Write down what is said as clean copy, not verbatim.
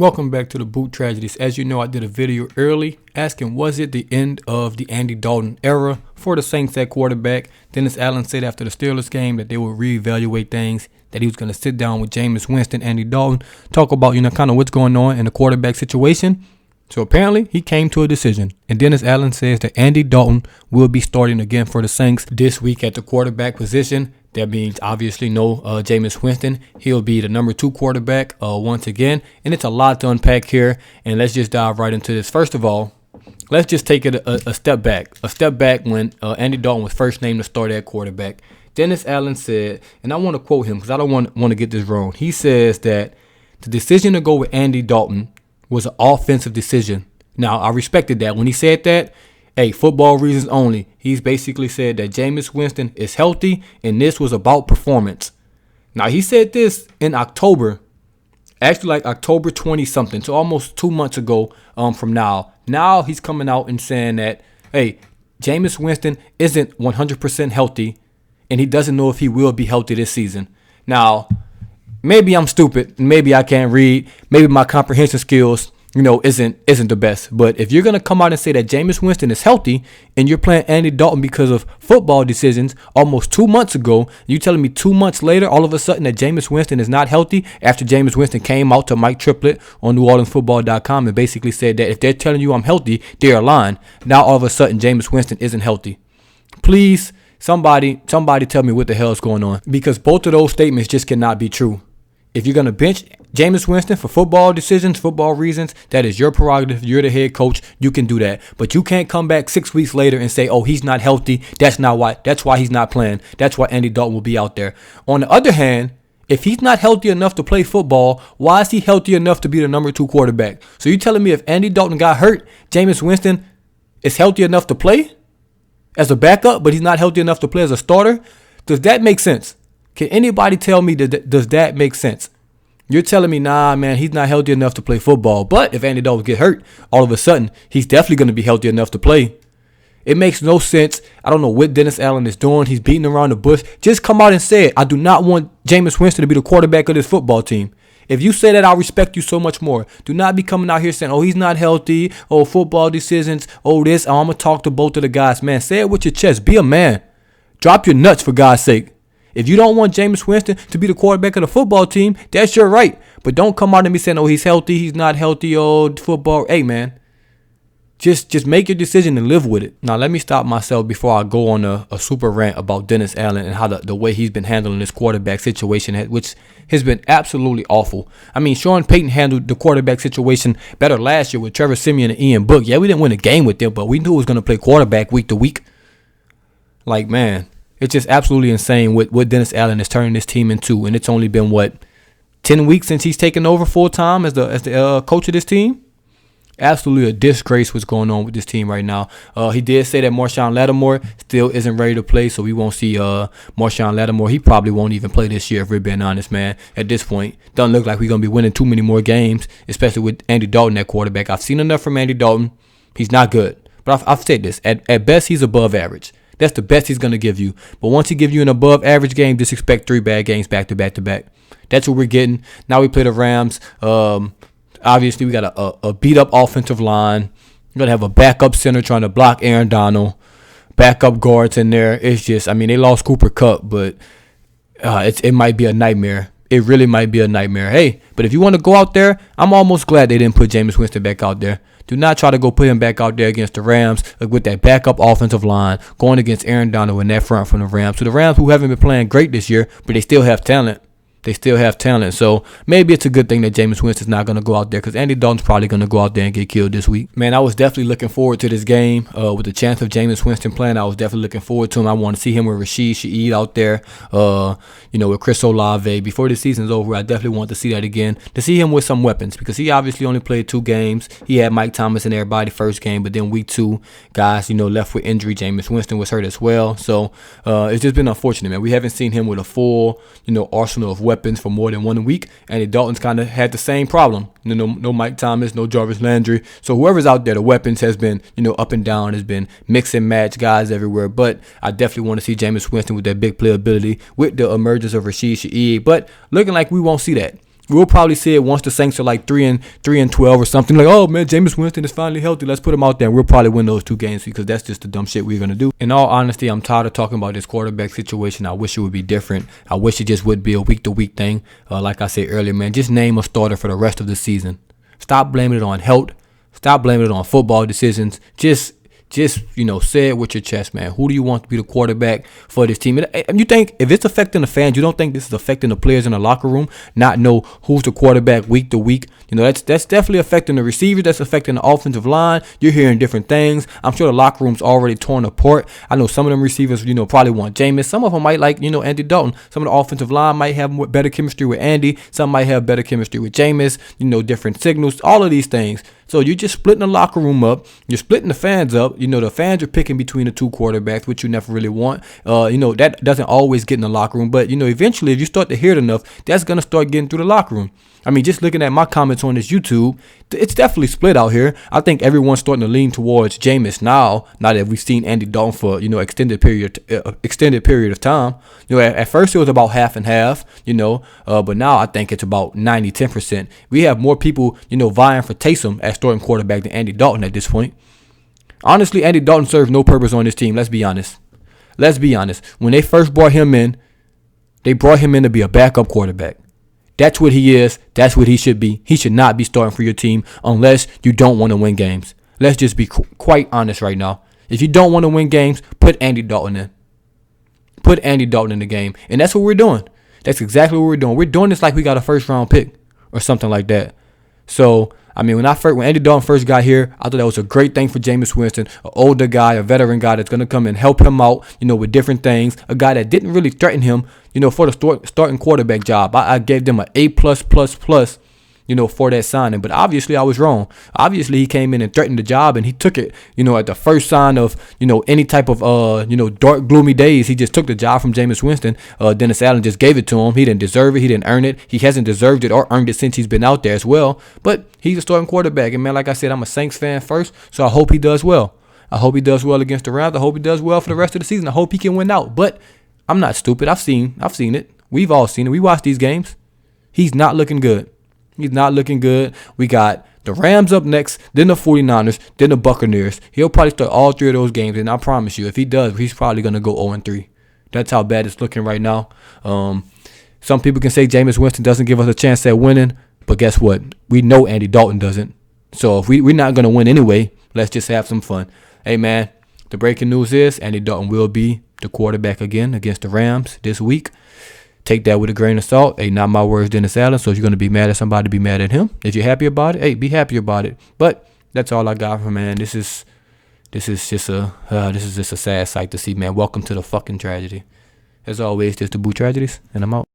Welcome back to DaBoot Tragedies. As you know, I did a video early asking, was it the end of the Andy Dalton era for the Saints at quarterback? Dennis Allen said after the Steelers game that they would reevaluate things, that he was going to sit down with Jameis Winston, Andy Dalton, talk about, kind of what's going on in the quarterback situation. So apparently he came to a decision, and Dennis Allen says that Andy Dalton will be starting again for the Saints this week at the quarterback position. That means obviously no Jameis Winston. He'll be the number 2 quarterback once again. And it's a lot to unpack here. And let's just dive right into this. First of all, let's just take it a step back. A step back when Andy Dalton was first named to start at quarterback. Dennis Allen said, and I want to quote him because I don't want to get this wrong. He says that the decision to go with Andy Dalton was an offensive decision. Now, I respected that. When he said that, hey, football reasons only. He's basically said that Jameis Winston is healthy, and this was about performance. Now, he said this in October, actually like October 20-something, so almost 2 months ago from now. Now he's coming out and saying that, hey, Jameis Winston isn't 100% healthy, and he doesn't know if he will be healthy this season. Now, maybe I'm stupid, maybe I can't read, maybe my comprehension skills isn't the best. But if you're going to come out and say that Jameis Winston is healthy and you're playing Andy Dalton because of football decisions almost 2 months ago, you telling me 2 months later, all of a sudden that Jameis Winston is not healthy after Jameis Winston came out to Mike Triplett on NewOrleansFootball.com and basically said that if they're telling you I'm healthy, they're lying. Now all of a sudden Jameis Winston isn't healthy. Please, somebody tell me what the hell is going on, because both of those statements just cannot be true. If you're going to bench Jameis Winston for football decisions, football reasons, that is your prerogative. You're the head coach. You can do that. But you can't come back 6 weeks later and say, oh, he's not healthy. That's why he's not playing. That's why Andy Dalton will be out there. On the other hand, if he's not healthy enough to play football, why is he healthy enough to be the number 2 quarterback? So you're telling me if Andy Dalton got hurt, Jameis Winston is healthy enough to play as a backup, but he's not healthy enough to play as a starter? Does that make sense? Can anybody tell me, does that make sense? You're telling me, nah, man, he's not healthy enough to play football. But if Andy Dalton get hurt, all of a sudden, he's definitely going to be healthy enough to play. It makes no sense. I don't know what Dennis Allen is doing. He's beating around the bush. Just come out and say it. I do not want Jameis Winston to be the quarterback of this football team. If you say that, I'll respect you so much more. Do not be coming out here saying, oh, he's not healthy. Oh, football decisions. Oh, this. Oh, I'm going to talk to both of the guys. Man, say it with your chest. Be a man. Drop your nuts, for God's sake. If you don't want Jameis Winston to be the quarterback of the football team, that's your right. But don't come out and be saying, oh, he's healthy, he's not healthy, oh, football. Hey, man, just make your decision and live with it. Now, let me stop myself before I go on a super rant about Dennis Allen and how the way he's been handling this quarterback situation, which has been absolutely awful. I mean, Sean Payton handled the quarterback situation better last year with Trevor Siemian and Ian Book. Yeah, we didn't win a game with them, but we knew he was going to play quarterback week to week. Like, man. It's just absolutely insane what Dennis Allen is turning this team into, and it's only been 10 weeks since he's taken over full time as the coach of this team. Absolutely a disgrace what's going on with this team right now. He did say that Marshawn Lattimore still isn't ready to play, so we won't see Marshawn Lattimore. He probably won't even play this year, if we're being honest, man. At this point, doesn't look like we're gonna be winning too many more games, especially with Andy Dalton at quarterback. I've seen enough from Andy Dalton. He's not good, but I've said this. At best, he's above average. That's the best he's going to give you. But once he gives you an above average game, just expect 3 bad games back to back to back. That's what we're getting. Now we play the Rams. Obviously, we got a beat up offensive line. You're going to have a backup center trying to block Aaron Donald. Backup guards in there. It's just, I mean, they lost Cooper Kupp, but it might be a nightmare. It really might be a nightmare. Hey, but if you want to go out there, I'm almost glad they didn't put Jameis Winston back out there. Do not try to go put him back out there against the Rams with that backup offensive line going against Aaron Donald in that front from the Rams. So the Rams, who haven't been playing great this year, but they still have talent. So maybe it's a good thing that Jameis Winston's not going to go out there, because Andy Dalton's probably going to go out there and get killed this week. Man, I was definitely looking forward to this game with the chance of Jameis Winston playing. I was definitely looking forward to him. I want to see him with Rashid Shaheed out there, with Chris Olave. Before the season's over, I definitely want to see that again, to see him with some weapons, because he obviously only played 2 games. He had Mike Thomas and everybody first game, but then week 2, guys, left with injury. Jameis Winston was hurt as well. So it's just been unfortunate, man. We haven't seen him with a full, arsenal of weapons for more than 1 week. Andy Dalton's kind of had the same problem. No Mike Thomas, no Jarvis Landry. So whoever's out there, the weapons has been, up and down, has been mix and match guys everywhere. But I definitely want to see Jameis Winston with that big playability, with the emergence of Rashid Shaheed. But looking like we won't see that. We'll probably see it once the Saints are like 3-12 or something. Like, oh man, Jameis Winston is finally healthy. Let's put him out there. And we'll probably win those 2 games because that's just the dumb shit we're gonna do. In all honesty, I'm tired of talking about this quarterback situation. I wish it would be different. I wish it just would be a week-to-week thing. Like I said earlier, man, just name a starter for the rest of the season. Stop blaming it on health. Stop blaming it on football decisions. Just say it with your chest, man. Who do you want to be the quarterback for this team? And you think if it's affecting the fans, you don't think this is affecting the players in the locker room? Not know who's the quarterback week to week. That's definitely affecting the receivers. That's affecting the offensive line. You're hearing different things. I'm sure the locker room's already torn apart. I know some of them receivers, probably want Jameis. Some of them might like, Andy Dalton. Some of the offensive line might have better chemistry with Andy. Some might have better chemistry with Jameis. Different signals. All of these things. So you're just splitting the locker room up. You're splitting the fans up. The fans are picking between the 2 quarterbacks, which you never really want. That doesn't always get in the locker room. But, eventually, if you start to hear it enough, that's going to start getting through the locker room. I mean, just looking at my comments on this YouTube, it's definitely split out here. I think everyone's starting to lean towards Jameis now that we've seen Andy Dalton for, extended period of time. At first it was about half and half, but now I think it's about 90-10%. We have more people, vying for Taysom as starting quarterback than Andy Dalton at this point. Honestly, Andy Dalton serves no purpose on this team. Let's be honest. When they first brought him in, they brought him in to be a backup quarterback. That's what he is. That's what he should be. He should not be starting for your team unless you don't want to win games. Let's just be quite honest right now. If you don't want to win games, put Andy Dalton in. Put Andy Dalton in the game. And that's what we're doing. That's exactly what we're doing. We're doing this like we got a first-round pick or something like that. So, I mean, when Andy Dalton first got here, I thought that was a great thing for Jameis Winston, an older guy, a veteran guy that's going to come and help him out, with different things, a guy that didn't really threaten him, for the starting quarterback job. I gave them an A+++, for that signing. But obviously I was wrong. Obviously he came in and threatened the job and he took it, at the first sign of, any type of, dark, gloomy days. He just took the job from Jameis Winston. Dennis Allen just gave it to him. He didn't deserve it. He didn't earn it. He hasn't deserved it or earned it since he's been out there as well. But he's a starting quarterback. And man, like I said, I'm a Saints fan first. So I hope he does well. I hope he does well against the Rams. I hope he does well for the rest of the season. I hope he can win out. But I'm not stupid. I've seen it. We've all seen it. We watch these games. He's not looking good. He's not looking good. We got the Rams up next, then the 49ers, then the Buccaneers. He'll probably start all 3 of those games, and I promise you, if he does, he's probably going to go 0-3. That's how bad it's looking right now. Some people can say Jameis Winston doesn't give us a chance at winning, but guess what? We know Andy Dalton doesn't. So if we're not going to win anyway, let's just have some fun. Hey, man, the breaking news is Andy Dalton will be the quarterback again against the Rams this week. Take that with a grain of salt. Hey, not my words, Dennis Allen. So if you're going to be mad at somebody, be mad at him. If you're happy about it, hey, be happy about it. But that's all I got for, man. This is just a sad sight to see, man. Welcome to the fucking tragedy. As always, this is DaBoot Tragedies, and I'm out.